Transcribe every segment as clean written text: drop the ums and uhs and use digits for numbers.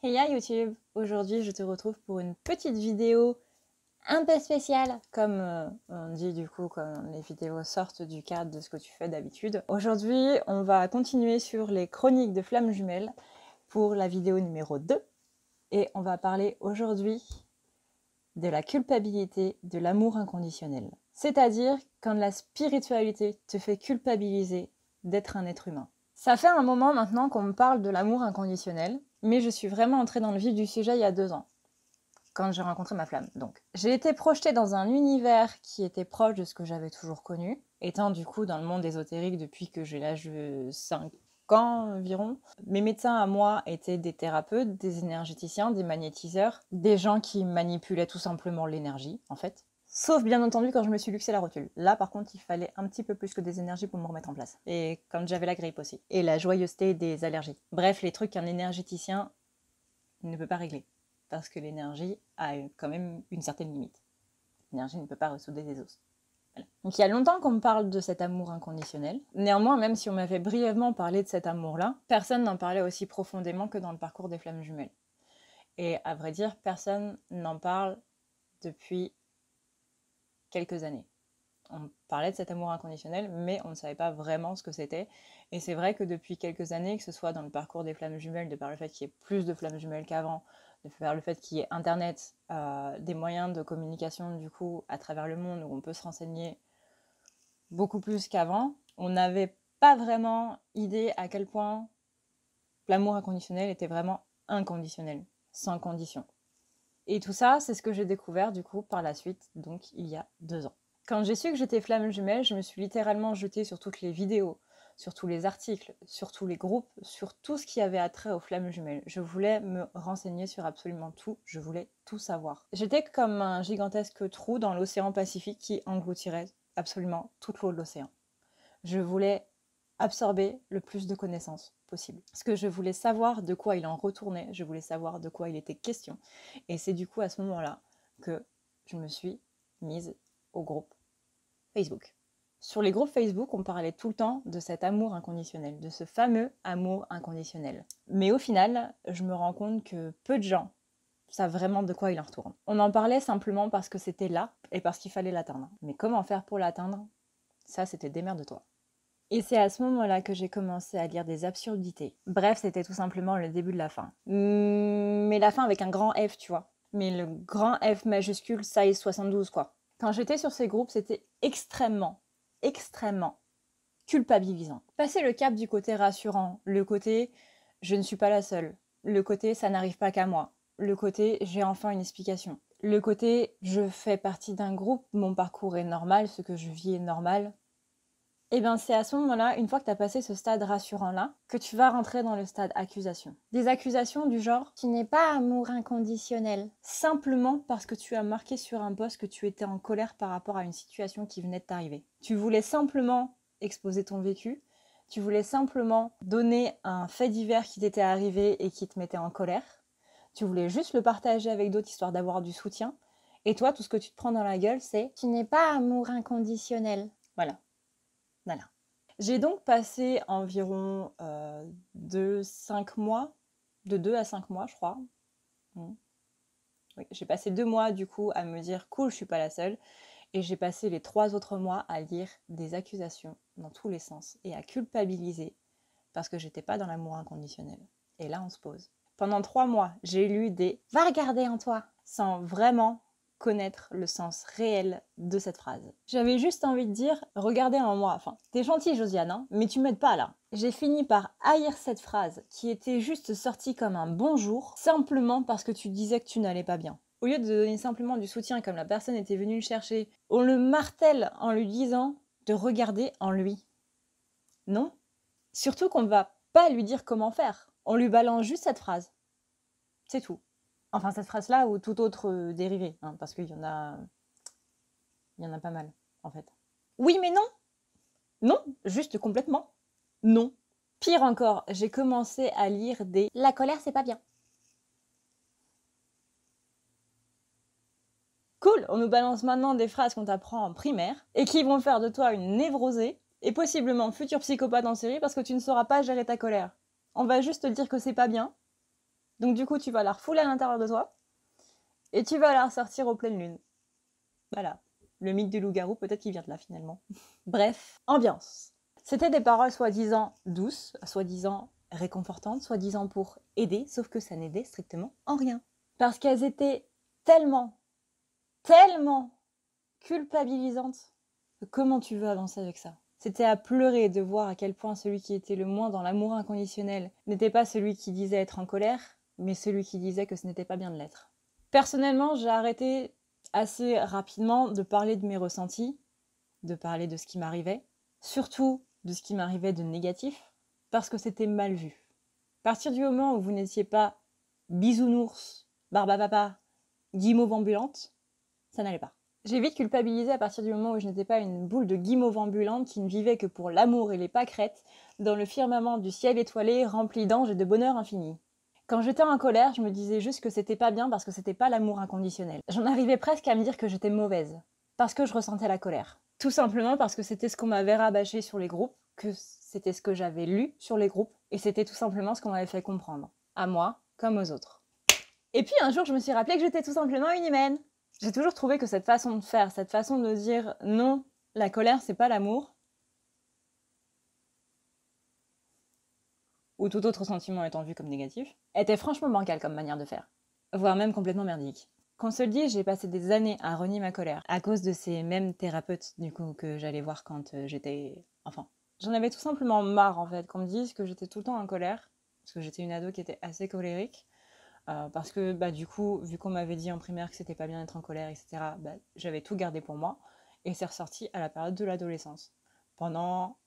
Hey ya YouTube! Aujourd'hui je te retrouve pour une petite vidéo un peu spéciale, comme on dit du coup quand les vidéos sortent du cadre de ce que tu fais d'habitude. Aujourd'hui on va continuer sur les chroniques de Flammes Jumelles pour la vidéo numéro 2 et on va parler aujourd'hui de la culpabilité de l'amour inconditionnel. C'est-à-dire quand la spiritualité te fait culpabiliser d'être un être humain. Ça fait un moment maintenant qu'on me parle de l'amour inconditionnel, mais je suis vraiment entrée dans le vif du sujet il y a 2 ans, quand j'ai rencontré ma flamme. Donc, j'ai été projetée dans un univers qui était proche de ce que j'avais toujours connu, étant du coup dans le monde ésotérique depuis que j'ai l'âge de 5 ans environ. Mes médecins à moi étaient des thérapeutes, des énergéticiens, des magnétiseurs, des gens qui manipulaient tout simplement l'énergie, en fait. Sauf bien entendu quand je me suis luxé la rotule. Là par contre il fallait un petit peu plus que des énergies pour me remettre en place. Et quand j'avais la grippe aussi. Et la joyeuseté des allergies. Bref, les trucs qu'un énergéticien ne peut pas régler. Parce que l'énergie a quand même une certaine limite. L'énergie ne peut pas ressouder des os. Voilà. Donc il y a longtemps qu'on me parle de cet amour inconditionnel. Néanmoins, même si on m'avait brièvement parlé de cet amour-là, personne n'en parlait aussi profondément que dans le parcours des Flammes Jumelles. Et à vrai dire, personne n'en parle depuis quelques années. On parlait de cet amour inconditionnel, mais on ne savait pas vraiment ce que c'était. Et c'est vrai que depuis quelques années, que ce soit dans le parcours des Flammes Jumelles, de par le fait qu'il y ait plus de Flammes Jumelles qu'avant, de par le fait qu'il y ait Internet, des moyens de communication du coup à travers le monde où on peut se renseigner beaucoup plus qu'avant, on n'avait pas vraiment idée à quel point l'amour inconditionnel était vraiment inconditionnel, sans condition. Et tout ça, c'est ce que j'ai découvert du coup par la suite, donc il y a 2 ans. Quand j'ai su que j'étais flamme jumelle, je me suis littéralement jetée sur toutes les vidéos, sur tous les articles, sur tous les groupes, sur tout ce qui avait attrait aux flammes jumelles. Je voulais me renseigner sur absolument tout, je voulais tout savoir. J'étais comme un gigantesque trou dans l'océan Pacifique qui engloutirait absolument toute l'eau de l'océan. Je voulais absorber le plus de connaissances possible. Parce que je voulais savoir de quoi il en retournait, je voulais savoir de quoi il était question. Et c'est du coup à ce moment-là que je me suis mise au groupe Facebook. Sur les groupes Facebook, on parlait tout le temps de cet amour inconditionnel, de ce fameux amour inconditionnel. Mais au final, je me rends compte que peu de gens savent vraiment de quoi il en retourne. On en parlait simplement parce que c'était là et parce qu'il fallait l'atteindre. Mais comment faire pour l'atteindre? Ça, c'était démerde-toi. Et c'est à ce moment-là que j'ai commencé à lire des absurdités. Bref, c'était tout simplement le début de la fin. Mais la fin avec un grand F, tu vois. Mais le grand F majuscule size 72, quoi. Quand j'étais sur ces groupes, c'était extrêmement culpabilisant. Passer le cap du côté rassurant, le côté je ne suis pas la seule, le côté ça n'arrive pas qu'à moi, le côté j'ai enfin une explication, le côté je fais partie d'un groupe, mon parcours est normal, ce que je vis est normal. Et bien c'est à ce moment-là, une fois que tu as passé ce stade rassurant-là, que tu vas rentrer dans le stade accusation. Des accusations du genre « tu n'es pas amour inconditionnel », simplement parce que tu as marqué sur un post que tu étais en colère par rapport à une situation qui venait de t'arriver. Tu voulais simplement exposer ton vécu, tu voulais simplement donner un fait divers qui t'était arrivé et qui te mettait en colère, tu voulais juste le partager avec d'autres histoire d'avoir du soutien, et toi tout ce que tu te prends dans la gueule c'est « tu n'es pas amour inconditionnel ». Voilà. Voilà. J'ai donc passé environ 5 mois, de 2 à 5 mois je crois. Oui, j'ai passé 2 mois du coup à me dire cool, je suis pas la seule. Et j'ai passé les 3 autres mois à lire des accusations dans tous les sens et à culpabiliser parce que j'étais pas dans l'amour inconditionnel. Et là on se pose. Pendant 3 mois, j'ai lu des « va regarder en toi » sans vraiment connaître le sens réel de cette phrase. J'avais juste envie de dire « regardez en moi ». Enfin, t'es gentille Josiane, hein, mais tu m'aides pas là. J'ai fini par haïr cette phrase qui était juste sortie comme un bonjour, simplement parce que tu disais que tu n'allais pas bien. Au lieu de donner simplement du soutien comme la personne était venue le chercher, on le martèle en lui disant de regarder en lui. Non. Surtout qu'on ne va pas lui dire comment faire. On lui balance juste cette phrase. C'est tout. Enfin, cette phrase-là ou tout autre dérivé, hein, parce qu'il y en a pas mal, en fait. Oui, mais non. Non, juste complètement. Non. Pire encore, j'ai commencé à lire des « la colère, c'est pas bien ». Cool, on nous balance maintenant des phrases qu'on t'apprend en primaire et qui vont faire de toi une névrosée et possiblement futur psychopathe en série parce que tu ne sauras pas gérer ta colère. On va juste te dire que c'est pas bien Donc du coup, tu vas la refouler à l'intérieur de toi et tu vas la ressortir aux pleines lunes. Voilà. Le mythe du loup-garou, peut-être qu'il vient de là finalement. Bref, ambiance. C'était des paroles soi-disant douces, soi-disant réconfortantes, soi-disant pour aider, sauf que ça n'aidait strictement en rien. Parce qu'elles étaient tellement culpabilisantes que comment tu veux avancer avec ça? C'était à pleurer de voir à quel point celui qui était le moins dans l'amour inconditionnel n'était pas celui qui disait être en colère, mais celui qui disait que ce n'était pas bien de l'être. Personnellement, j'ai arrêté assez rapidement de parler de mes ressentis, de parler de ce qui m'arrivait, surtout de ce qui m'arrivait de négatif, parce que c'était mal vu. À partir du moment où vous n'étiez pas bisounours, barbapapa, guimauve ambulante, ça n'allait pas. J'ai vite culpabilisé à partir du moment où je n'étais pas une boule de guimauve ambulante qui ne vivait que pour l'amour et les pâquerettes dans le firmament du ciel étoilé rempli d'anges et de bonheur infini. Quand j'étais en colère, je me disais juste que c'était pas bien parce que c'était pas l'amour inconditionnel. J'en arrivais presque à me dire que j'étais mauvaise, parce que je ressentais la colère. Tout simplement parce que c'était ce qu'on m'avait rabâché sur les groupes, que c'était ce que j'avais lu sur les groupes, et c'était tout simplement ce qu'on m'avait fait comprendre, à moi comme aux autres. Et puis un jour, je me suis rappelé que j'étais tout simplement une humaine. J'ai toujours trouvé que cette façon de faire, cette façon de dire non, la colère, c'est pas l'amour, ou tout autre sentiment étant vu comme négatif, était franchement bancale comme manière de faire, voire même complètement merdique. Qu'on se le dise, j'ai passé des années à renier ma colère, à cause de ces mêmes thérapeutes, du coup, que j'allais voir quand j'étais enfant. J'en avais tout simplement marre, en fait, qu'on me dise que j'étais tout le temps en colère, parce que j'étais une ado qui était assez colérique, parce que, du coup, vu qu'on m'avait dit en primaire que c'était pas bien d'être en colère, etc., j'avais tout gardé pour moi, et c'est ressorti à la période de l'adolescence, pendant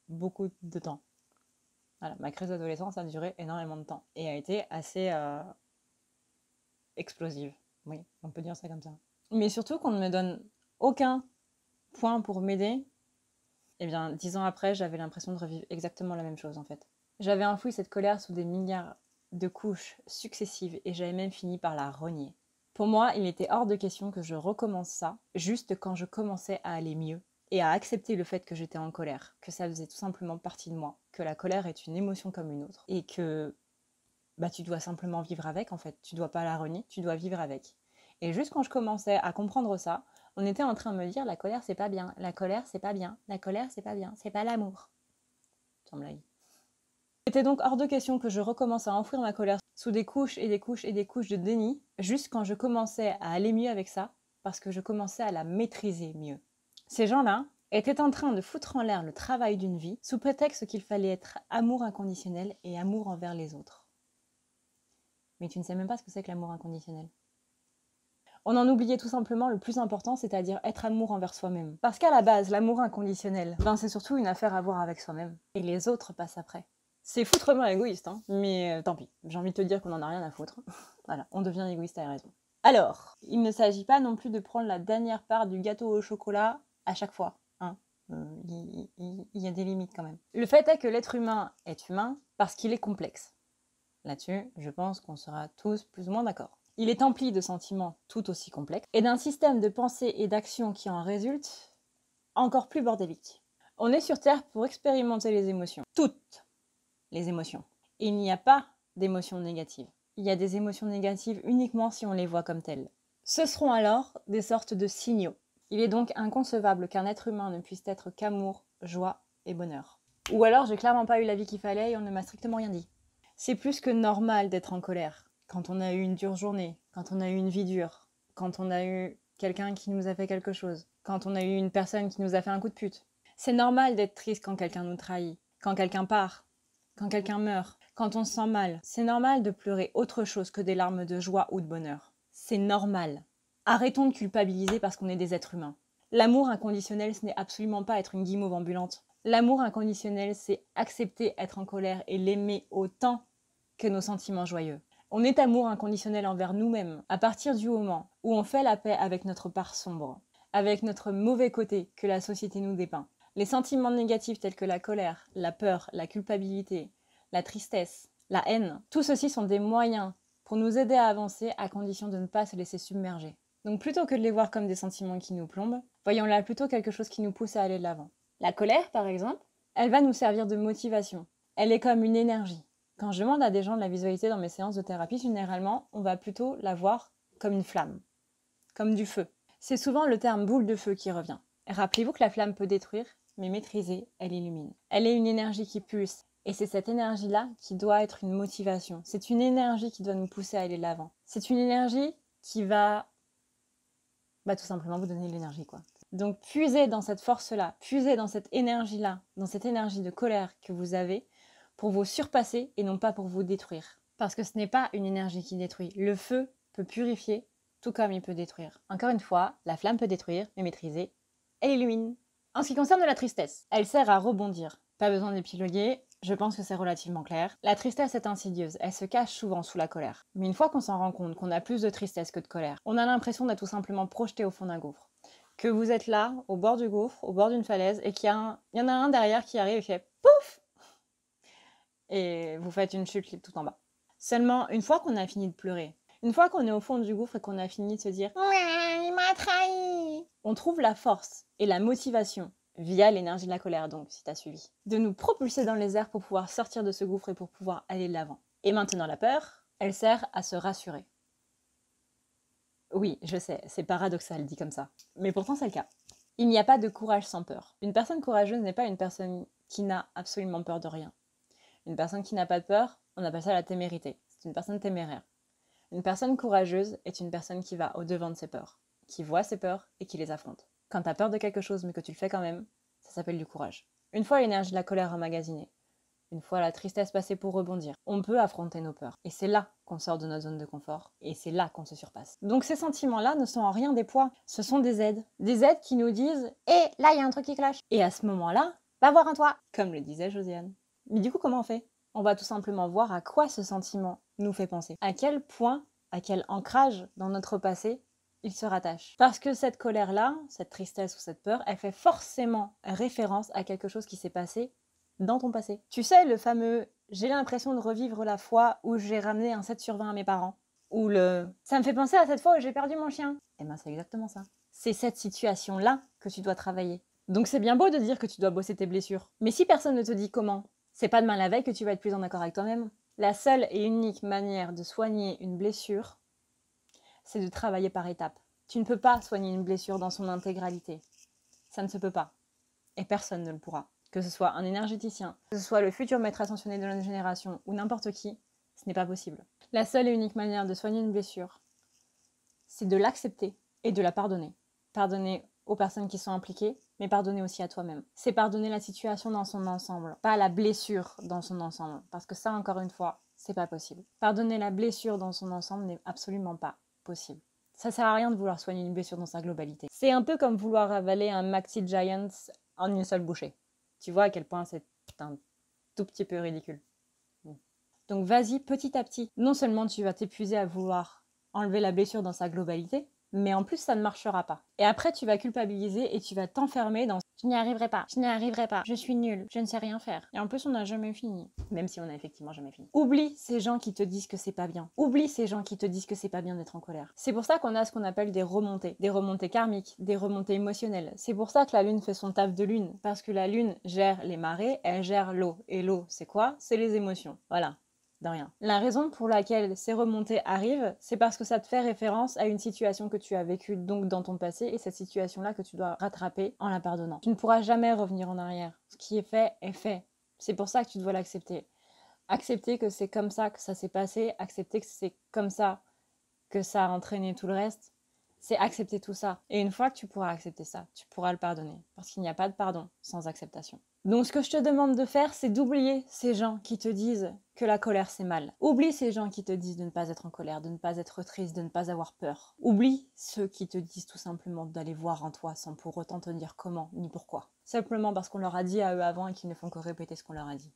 beaucoup de temps. Voilà, ma crise d'adolescence a duré énormément de temps, et a été assez explosive. Oui, on peut dire ça comme ça. Mais surtout qu'on ne me donne aucun point pour m'aider. Eh bien, 10 ans après, j'avais l'impression de revivre exactement la même chose, en fait. J'avais enfoui cette colère sous des milliards de couches successives et j'avais même fini par la renier. Pour moi, il était hors de question que je recommence ça, juste quand je commençais à aller mieux et à accepter le fait que j'étais en colère, que ça faisait tout simplement partie de moi, que la colère est une émotion comme une autre et que tu dois simplement vivre avec, en fait. Tu dois pas la renier, tu dois vivre avec. Et juste quand je commençais à comprendre ça, on était en train de me dire la colère c'est pas bien, la colère c'est pas bien, la colère c'est pas bien, c'est pas l'amour. Sans blague. Il était donc hors de question que je recommence à enfouir ma colère sous des couches et des couches et des couches de déni, juste quand je commençais à aller mieux avec ça, parce que je commençais à la maîtriser mieux. Ces gens-là étaient en train de foutre en l'air le travail d'une vie, sous prétexte qu'il fallait être amour inconditionnel et amour envers les autres. Mais tu ne sais même pas ce que c'est que l'amour inconditionnel. On en oubliait tout simplement le plus important, c'est-à-dire être amour envers soi-même. Parce qu'à la base, l'amour inconditionnel, c'est surtout une affaire à voir avec soi-même. Et les autres passent après. C'est foutrement égoïste, hein, mais tant pis. J'ai envie de te dire qu'on en a rien à foutre. Voilà, on devient égoïste à raison. Alors, il ne s'agit pas non plus de prendre la dernière part du gâteau au chocolat à chaque fois. Hein. Il y a des limites quand même. Le fait est que l'être humain est humain parce qu'il est complexe. Là-dessus, je pense qu'on sera tous plus ou moins d'accord. Il est empli de sentiments tout aussi complexes et d'un système de pensée et d'action qui en résulte encore plus bordélique. On est sur Terre pour expérimenter les émotions. Toutes les émotions. Et il n'y a pas d'émotions négatives. Il y a des émotions négatives uniquement si on les voit comme telles. Ce seront alors des sortes de signaux. Il est donc inconcevable qu'un être humain ne puisse être qu'amour, joie et bonheur. Ou alors j'ai clairement pas eu la vie qu'il fallait et on ne m'a strictement rien dit. C'est plus que normal d'être en colère quand on a eu une dure journée, quand on a eu une vie dure, quand on a eu quelqu'un qui nous a fait quelque chose, quand on a eu une personne qui nous a fait un coup de pute. C'est normal d'être triste quand quelqu'un nous trahit, quand quelqu'un part, quand quelqu'un meurt, quand on se sent mal. C'est normal de pleurer autre chose que des larmes de joie ou de bonheur. C'est normal. Arrêtons de culpabiliser parce qu'on est des êtres humains. L'amour inconditionnel, ce n'est absolument pas être une guimauve ambulante. L'amour inconditionnel, c'est accepter être en colère et l'aimer autant que nos sentiments joyeux. On est amour inconditionnel envers nous-mêmes à partir du moment où on fait la paix avec notre part sombre, avec notre mauvais côté que la société nous dépeint. Les sentiments négatifs tels que la colère, la peur, la culpabilité, la tristesse, la haine, tout ceci sont des moyens pour nous aider à avancer à condition de ne pas se laisser submerger. Donc plutôt que de les voir comme des sentiments qui nous plombent, voyons-là plutôt quelque chose qui nous pousse à aller de l'avant. La colère, par exemple, elle va nous servir de motivation. Elle est comme une énergie. Quand je demande à des gens de la visualité dans mes séances de thérapie, généralement, on va plutôt la voir comme une flamme, comme du feu. C'est souvent le terme boule de feu qui revient. Rappelez-vous que la flamme peut détruire, mais maîtrisée, elle illumine. Elle est une énergie qui pulse, et c'est cette énergie-là qui doit être une motivation. C'est une énergie qui doit nous pousser à aller de l'avant. C'est une énergie qui va tout simplement vous donner de l'énergie, quoi. Donc puisez dans cette force-là, puisez dans cette énergie-là, dans cette énergie de colère que vous avez, pour vous surpasser et non pas pour vous détruire. Parce que ce n'est pas une énergie qui détruit. Le feu peut purifier, tout comme il peut détruire. Encore une fois, la flamme peut détruire, mais maîtriser, elle illumine. En ce qui concerne la tristesse, elle sert à rebondir. Pas besoin d'épiloguer, je pense que c'est relativement clair. La tristesse est insidieuse, elle se cache souvent sous la colère. Mais une fois qu'on s'en rend compte qu'on a plus de tristesse que de colère, on a l'impression d'être tout simplement projeté au fond d'un gouffre. Que vous êtes là, au bord du gouffre, au bord d'une falaise, et qu'il y en a un derrière qui arrive et fait pouf! Et vous faites une chute libre tout en bas. Seulement, une fois qu'on a fini de pleurer, une fois qu'on est au fond du gouffre et qu'on a fini de se dire « il m'a trahi », on trouve la force et la motivation, via l'énergie de la colère donc, si t'as suivi, de nous propulser dans les airs pour pouvoir sortir de ce gouffre et pour pouvoir aller de l'avant. Et maintenant la peur, elle sert à se rassurer. Oui, je sais, c'est paradoxal dit comme ça, mais pourtant c'est le cas. Il n'y a pas de courage sans peur. Une personne courageuse n'est pas une personne qui n'a absolument peur de rien. Une personne qui n'a pas de peur, on appelle ça la témérité. C'est une personne téméraire. Une personne courageuse est une personne qui va au-devant de ses peurs, qui voit ses peurs et qui les affronte. Quand tu as peur de quelque chose mais que tu le fais quand même, ça s'appelle du courage. Une fois l'énergie de la colère emmagasinée, une fois la tristesse passée pour rebondir, on peut affronter nos peurs. Et c'est là qu'on sort de notre zone de confort, et c'est là qu'on se surpasse. Donc ces sentiments-là ne sont en rien des poids, ce sont des aides. Des aides qui nous disent « Eh, là, il y a un truc qui cloche !» Et à ce moment-là, va voir un toit, comme le disait Josiane. Mais du coup, comment on fait? On va tout simplement voir à quoi ce sentiment nous fait penser. À quel point, à quel ancrage dans notre passé il se rattache. Parce que cette colère-là, cette tristesse ou cette peur, elle fait forcément référence à quelque chose qui s'est passé dans ton passé. Tu sais, le fameux « j'ai l'impression de revivre la fois où j'ai ramené un 7 sur 20 à mes parents » ou le « ça me fait penser à cette fois où j'ai perdu mon chien ». Eh ben c'est exactement ça. C'est cette situation-là que tu dois travailler. Donc c'est bien beau de dire que tu dois bosser tes blessures. Mais si personne ne te dit comment, c'est pas demain la veille que tu vas être plus en accord avec toi-même. La seule et unique manière de soigner une blessure, c'est de travailler par étapes. Tu ne peux pas soigner une blessure dans son intégralité. Ça ne se peut pas. Et personne ne le pourra. Que ce soit un énergéticien, que ce soit le futur maître ascensionné de notre génération ou n'importe qui, ce n'est pas possible. La seule et unique manière de soigner une blessure, c'est de l'accepter et de la pardonner. Pardonner aux personnes qui sont impliquées, mais pardonner aussi à toi-même. C'est pardonner la situation dans son ensemble, pas la blessure dans son ensemble. Parce que ça, encore une fois, c'est pas possible. Pardonner la blessure dans son ensemble n'est absolument pas possible. Ça sert à rien de vouloir soigner une blessure dans sa globalité. C'est un peu comme vouloir avaler un Maxi Giants en une seule bouchée. Tu vois à quel point c'est un tout petit peu ridicule. Donc vas-y petit à petit. Non seulement tu vas t'épuiser à vouloir enlever la blessure dans sa globalité, mais en plus ça ne marchera pas. Et après tu vas culpabiliser et tu vas t'enfermer dans « je n'y arriverai pas, je suis nulle, je ne sais rien faire ». Et en plus on n'a jamais fini. Même si on a effectivement jamais fini. Oublie ces gens qui te disent que c'est pas bien. Oublie ces gens qui te disent que c'est pas bien d'être en colère. C'est pour ça qu'on a ce qu'on appelle des remontées karmiques, des remontées émotionnelles. C'est pour ça que la lune fait son taf de lune. Parce que la lune gère les marées, elle gère l'eau. Et l'eau, c'est quoi? C'est les émotions. Voilà. De rien. La raison pour laquelle ces remontées arrivent, c'est parce que ça te fait référence à une situation que tu as vécue donc dans ton passé et cette situation-là que tu dois rattraper en la pardonnant. Tu ne pourras jamais revenir en arrière. Ce qui est fait est fait. C'est pour ça que tu dois l'accepter. Accepter que c'est comme ça que ça s'est passé, accepter que c'est comme ça que ça a entraîné tout le reste, c'est accepter tout ça. Et une fois que tu pourras accepter ça, tu pourras le pardonner. Parce qu'il n'y a pas de pardon sans acceptation. Donc ce que je te demande de faire, c'est d'oublier ces gens qui te disent que la colère c'est mal. Oublie ces gens qui te disent de ne pas être en colère, de ne pas être triste, de ne pas avoir peur. Oublie ceux qui te disent tout simplement d'aller voir en toi sans pour autant te dire comment ni pourquoi. Simplement parce qu'on leur a dit à eux avant et qu'ils ne font que répéter ce qu'on leur a dit.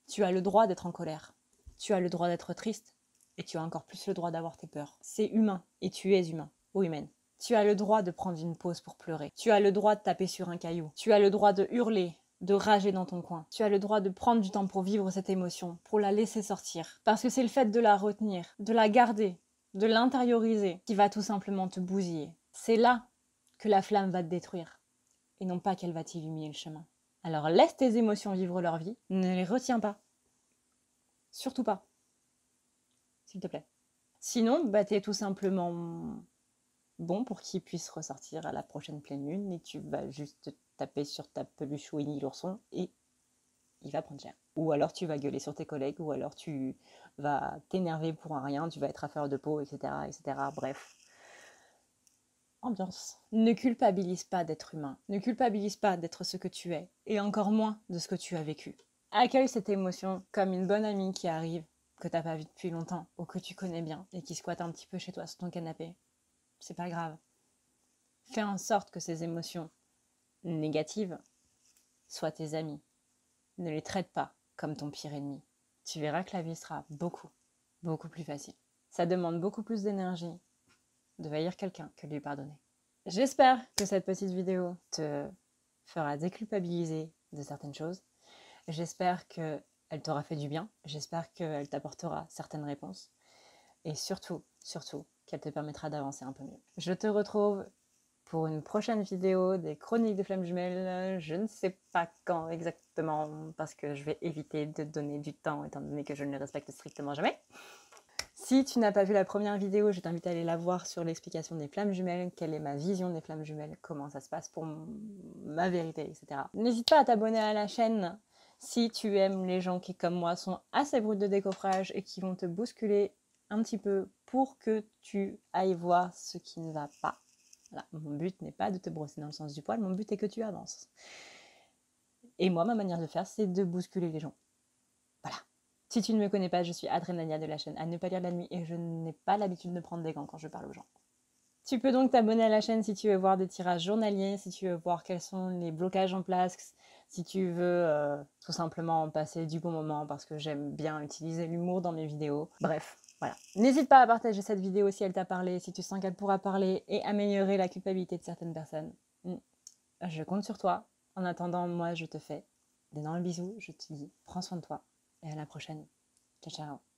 Tu as le droit d'être en colère. Tu as le droit d'être triste. Et tu as encore plus le droit d'avoir tes peurs. C'est humain. Et tu es humain. Ou humaine. Tu as le droit de prendre une pause pour pleurer. Tu as le droit de taper sur un caillou. Tu as le droit de hurler, de rager dans ton coin. Tu as le droit de prendre du temps pour vivre cette émotion, pour la laisser sortir. Parce que c'est le fait de la retenir, de la garder, de l'intérioriser, qui va tout simplement te bousiller. C'est là que la flamme va te détruire. Et non pas qu'elle va t'illuminer le chemin. Alors laisse tes émotions vivre leur vie, ne les retiens pas. Surtout pas. S'il te plaît. Sinon, bah, t'es tout simplement bon pour qu'il puisse ressortir à la prochaine pleine lune et tu vas juste taper sur ta peluche Winnie l'ourson et il va prendre cher. Ou alors tu vas gueuler sur tes collègues, ou alors tu vas t'énerver pour un rien, tu vas être à fleur de peau, etc., etc. Bref. Ambiance. Ne culpabilise pas d'être humain. Ne culpabilise pas d'être ce que tu es. Et encore moins de ce que tu as vécu. Accueille cette émotion comme une bonne amie qui arrive, que t'as pas vue depuis longtemps, ou que tu connais bien, et qui squatte un petit peu chez toi sur ton canapé. C'est pas grave. Fais en sorte que ces émotions négatives soient tes amis. Ne les traite pas comme ton pire ennemi. Tu verras que la vie sera beaucoup, beaucoup plus facile. Ça demande beaucoup plus d'énergie de haïr quelqu'un que de lui pardonner. J'espère que cette petite vidéo te fera déculpabiliser de certaines choses. J'espère qu'elle t'aura fait du bien. J'espère qu'elle t'apportera certaines réponses. Et surtout, surtout, qu'elle te permettra d'avancer un peu mieux. Je te retrouve pour une prochaine vidéo des chroniques des flammes jumelles. Je ne sais pas quand exactement, parce que je vais éviter de donner du temps, étant donné que je ne le respecte strictement jamais. Si tu n'as pas vu la première vidéo, je t'invite à aller la voir sur l'explication des flammes jumelles, quelle est ma vision des flammes jumelles, comment ça se passe pour ma vérité, etc. N'hésite pas à t'abonner à la chaîne si tu aimes les gens qui, comme moi, sont assez bruts de décoffrage et qui vont te bousculer un petit peu pour que tu ailles voir ce qui ne va pas. Voilà. Mon but n'est pas de te brosser dans le sens du poil, mon but est que tu avances. Et moi, ma manière de faire, c'est de bousculer les gens. Voilà. Si tu ne me connais pas, je suis Adrenania de la chaîne À ne pas lire la nuit et je n'ai pas l'habitude de prendre des gants quand je parle aux gens. Tu peux donc t'abonner à la chaîne si tu veux voir des tirages journaliers, si tu veux voir quels sont les blocages en place, si tu veux tout simplement passer du bon moment parce que j'aime bien utiliser l'humour dans mes vidéos. Bref, voilà. N'hésite pas à partager cette vidéo si elle t'a parlé, si tu sens qu'elle pourra parler et améliorer la culpabilité de certaines personnes. Je compte sur toi. En attendant, moi, je te fais d'énormes bisous. Je te dis, prends soin de toi et à la prochaine. Ciao, ciao.